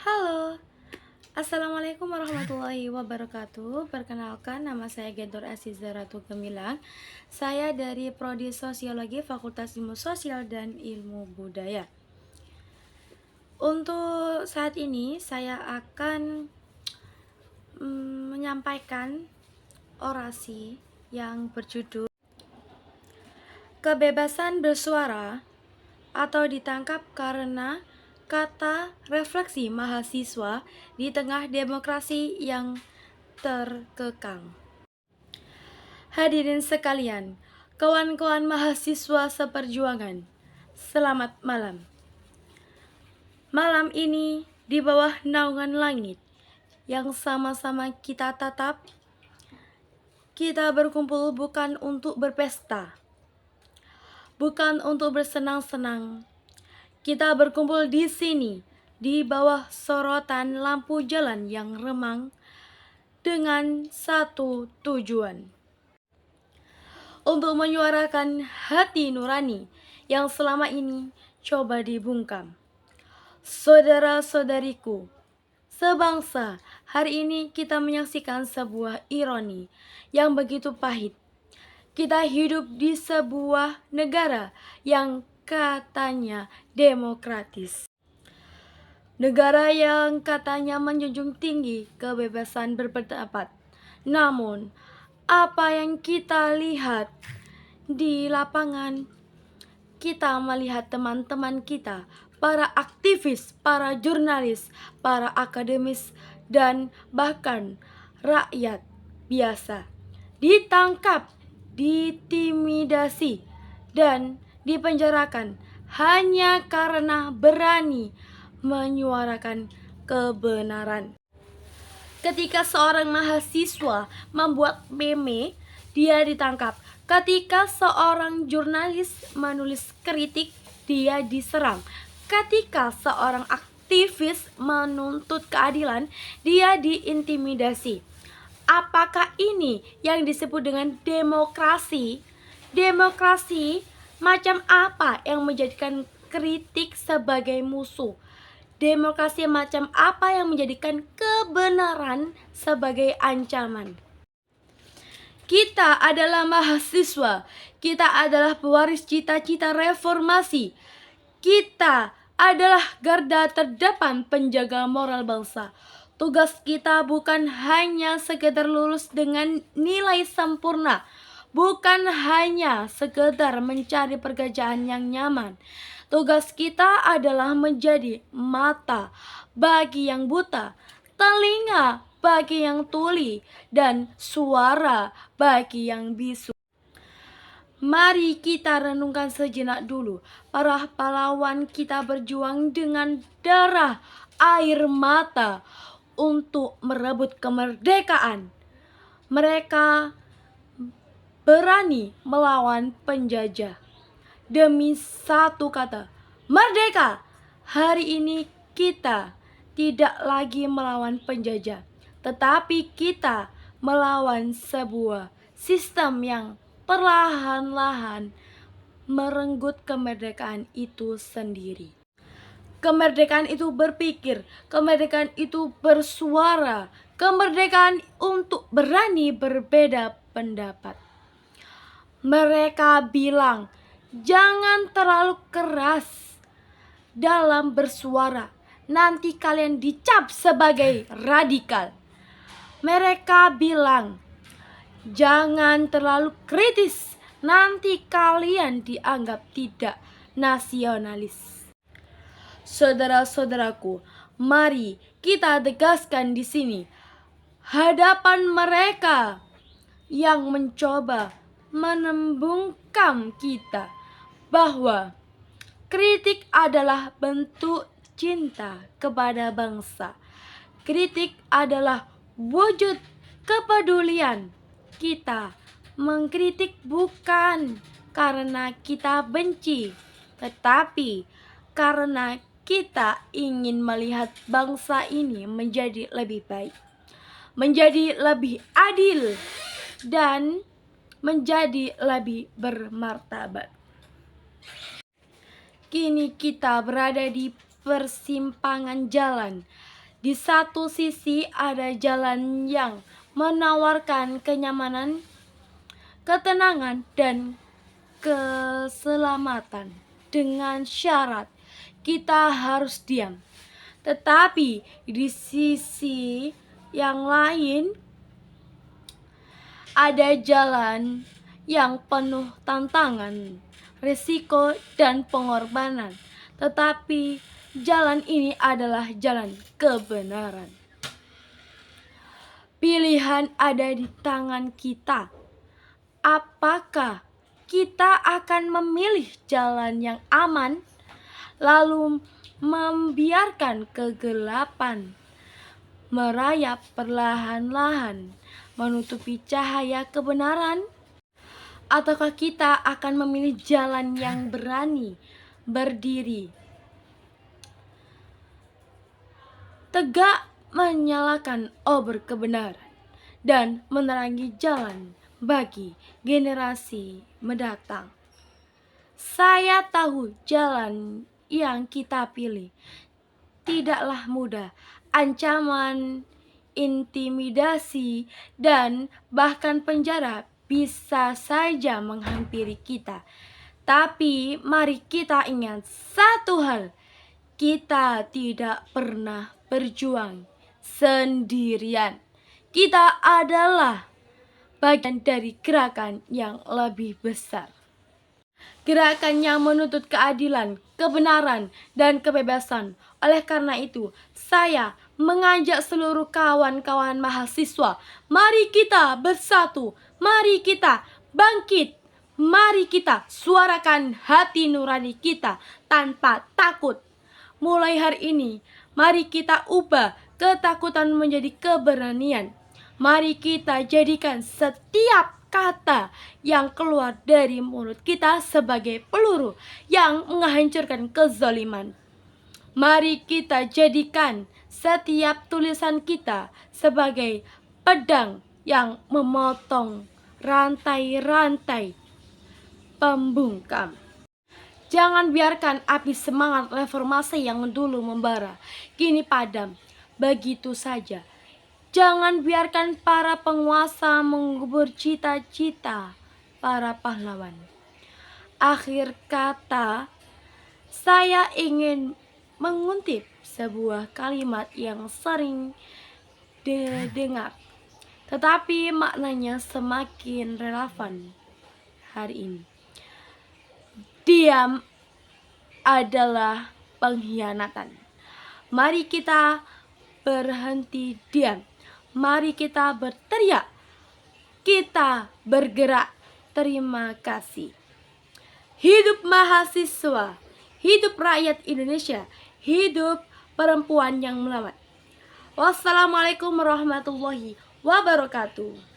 Halo, Assalamualaikum warahmatullahi wabarakatuh. Perkenalkan, nama saya Gentur Aziza Ratu Gemilang. Saya dari Prodi Sosiologi Fakultas Ilmu Sosial dan Ilmu Budaya. Untuk saat ini saya akan menyampaikan orasi yang berjudul Kebebasan Bersuara atau ditangkap karena kata refleksi mahasiswa di tengah demokrasi yang terkekang. Hadirin sekalian, kawan-kawan mahasiswa seperjuangan, selamat malam. Malam ini di bawah naungan langit yang sama-sama kita tatap, kita berkumpul bukan untuk berpesta, bukan untuk bersenang-senang. Kita berkumpul di sini di bawah sorotan lampu jalan yang remang dengan satu tujuan, untuk menyuarakan hati nurani yang selama ini coba dibungkam. Saudara-saudariku sebangsa, hari ini kita menyaksikan sebuah ironi yang begitu pahit. Kita hidup di sebuah negara yang katanya demokratis. Negara yang katanya menjunjung tinggi kebebasan berpendapat. Namun, apa yang kita lihat di lapangan, kita melihat teman-teman kita, para aktivis, para jurnalis, para akademis, dan bahkan rakyat biasa ditangkap, diintimidasi, dan dipenjarakan hanya karena berani menyuarakan kebenaran. Ketika seorang mahasiswa membuat meme, dia ditangkap. Ketika seorang jurnalis menulis kritik, dia diserang. Ketika seorang aktivis menuntut keadilan, dia diintimidasi. Apakah ini yang disebut dengan demokrasi? Demokrasi macam apa yang menjadikan kritik sebagai musuh? Demokrasi macam apa yang menjadikan kebenaran sebagai ancaman? Kita adalah mahasiswa, kita adalah pewaris cita-cita reformasi, kita adalah garda terdepan penjaga moral bangsa. Tugas kita bukan hanya sekedar lulus dengan nilai sempurna, bukan hanya sekedar mencari pekerjaan yang nyaman. Tugas kita adalah menjadi mata bagi yang buta, telinga bagi yang tuli, dan suara bagi yang bisu. Mari kita renungkan sejenak dulu. Para pahlawan kita berjuang dengan darah air mata untuk merebut kemerdekaan. Mereka berani melawan penjajah demi satu kata, merdeka. Hari ini kita tidak lagi melawan penjajah, tetapi kita melawan sebuah sistem yang perlahan-lahan merenggut kemerdekaan itu sendiri. Kemerdekaan itu berpikir, kemerdekaan itu bersuara, kemerdekaan untuk berani berbeda pendapat. Mereka bilang, jangan terlalu keras dalam bersuara, nanti kalian dicap sebagai radikal. Mereka bilang, jangan terlalu kritis, nanti kalian dianggap tidak nasionalis. Saudara-saudaraku, mari kita tegaskan di sini hadapan mereka yang mencoba menembungkam kita bahwa kritik adalah bentuk cinta kepada bangsa. Kritik adalah wujud kepedulian. Kita mengkritik bukan karena kita benci, tetapi karena kita ingin melihat bangsa ini menjadi lebih baik, menjadi lebih adil, dan menjadi lebih bermartabat. Kini kita berada di persimpangan jalan Di satu sisi ada jalan yang menawarkan kenyamanan, ketenangan, dan keselamatan dengan syarat kita harus diam. Tetapi di sisi yang lain ada jalan yang penuh tantangan, risiko, dan pengorbanan. Tetapi jalan ini adalah jalan kebenaran. Pilihan ada di tangan kita. Apakah kita akan memilih jalan yang aman, lalu membiarkan kegelapan merayap perlahan-lahan menutupi cahaya kebenaran? Ataukah kita akan memilih jalan yang berani berdiri tegak menyalakan obor kebenaran dan menerangi jalan bagi generasi mendatang? Saya tahu jalan yang kita pilih tidaklah mudah. Ancaman, intimidasi, dan bahkan penjara bisa saja menghampiri kita. Tapi mari kita ingat satu hal, kita tidak pernah berjuang sendirian. Kita adalah bagian dari gerakan yang lebih besar. Gerakan yang menuntut keadilan, kebenaran, dan kebebasan. Oleh karena itu, saya mengajak seluruh kawan-kawan mahasiswa, mari kita bersatu, mari kita bangkit, mari kita suarakan hati nurani kita tanpa takut. Mulai hari ini, mari kita ubah ketakutan menjadi keberanian. Mari kita jadikan setiap kata yang keluar dari mulut kita sebagai peluru yang menghancurkan kezaliman. Mari kita jadikan setiap tulisan kita sebagai pedang yang memotong rantai-rantai pembungkam. Jangan biarkan api semangat reformasi yang dulu membara kini padam begitu saja. Jangan biarkan para penguasa mengubur cita-cita para pahlawan. Akhir kata, saya ingin mengutip sebuah kalimat yang sering didengar, tetapi maknanya semakin relevan hari ini. Diam adalah pengkhianatan. Mari kita berhenti diam. Mari kita berteriak. Kita bergerak. Terima kasih. Hidup mahasiswa. Hidup rakyat Indonesia. Hidup perempuan yang melawan. Wassalamualaikum warahmatullahi wabarakatuh.